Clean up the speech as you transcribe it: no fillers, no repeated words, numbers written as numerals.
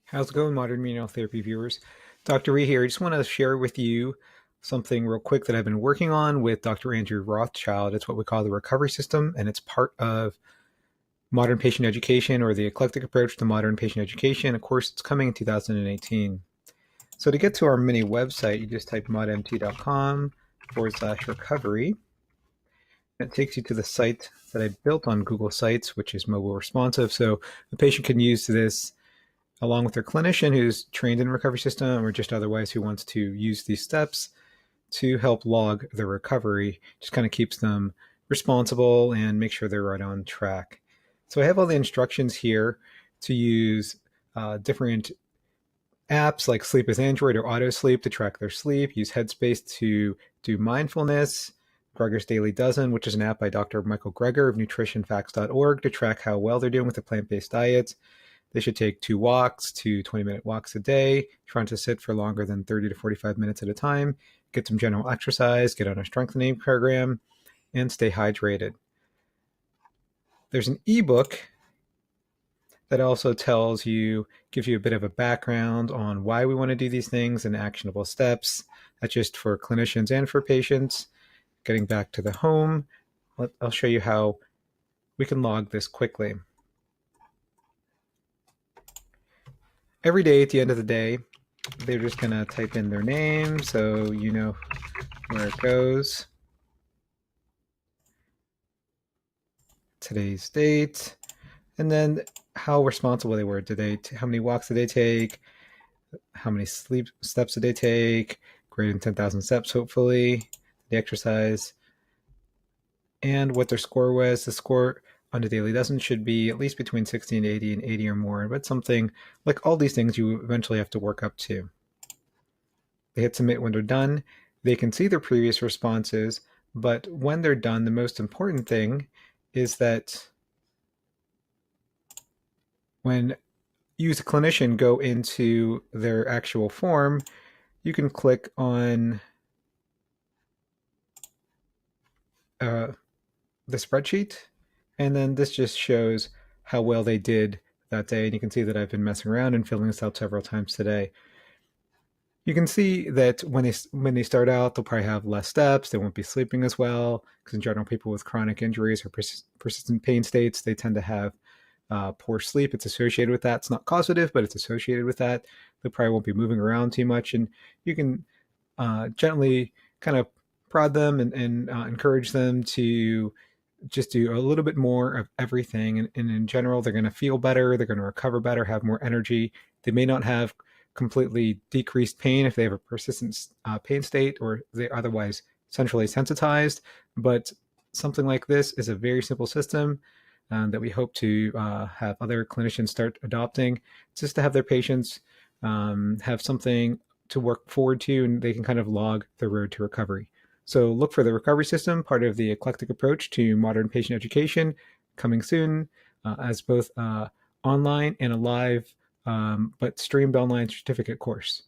How's it going, modern immunotherapy viewers? Dr. Ree here. I just want to share with you something real quick that I've been working on with Dr. Andrew Rothschild. It's what we call the recovery system, and it's part of modern patient education, or the eclectic approach to modern patient education. Of course, it's coming in 2018. So to get to our mini website, you just type modmt.com/recovery. It takes you to the site that I built on Google Sites, which is mobile responsive. So the patient can use this along with their clinician who's trained in recovery system, or just otherwise who wants to use these steps to help log their recovery. Just kind of keeps them responsible and make sure they're right on track. So I have all the instructions here to use different apps like Sleep with Android or Auto Sleep to track their sleep, use Headspace to do mindfulness, Greger's Daily Dozen, which is an app by Dr. Michael Greger of nutritionfacts.org to track how well they're doing with a plant-based diet. They should take 2 walks, 2 20-minute walks a day, trying to sit for longer than 30 to 45 minutes at a time, get some general exercise, get on a strengthening program, and stay hydrated. There's an ebook that also gives you a bit of a background on why we want to do these things and actionable steps. That's just for clinicians and for patients. Getting back to the home, I'll show you how we can log this quickly. Every day at the end of the day, they're just going to type in their name so you know where it goes. Today's date, and then how responsible they were. How many walks did they take? How many sleep steps did they take? Greater than 10,000 steps, hopefully. The exercise, and what their score was. The score on the daily dozen should be at least between 60 and 80 or more, but something like all these things you eventually have to work up to. They hit submit when they're done. They can see their previous responses, but when they're done, the most important thing is that when you as a clinician go into their actual form, you can click on the spreadsheet, and then this just shows how well they did that day. And you can see that I've been messing around and filling this out several times today. You can see that when they start out, they'll probably have less steps. They won't be sleeping as well, because in general, people with chronic injuries or persistent pain states, they tend to have poor sleep. It's associated with that. It's not causative, but it's associated with that. They probably won't be moving around too much, and you can gently kind of prod them and encourage them to just do a little bit more of everything. And in general, they're going to feel better. They're going to recover better, have more energy. They may not have completely decreased pain if they have a persistent pain state, or they're otherwise centrally sensitized. But something like this is a very simple system that we hope to have other clinicians start adopting, just to have their patients have something to work forward to, and they can kind of log the road to recovery. So look for the recovery system, part of the eclectic approach to modern patient education, coming soon as both online and a live but streamed online certificate course.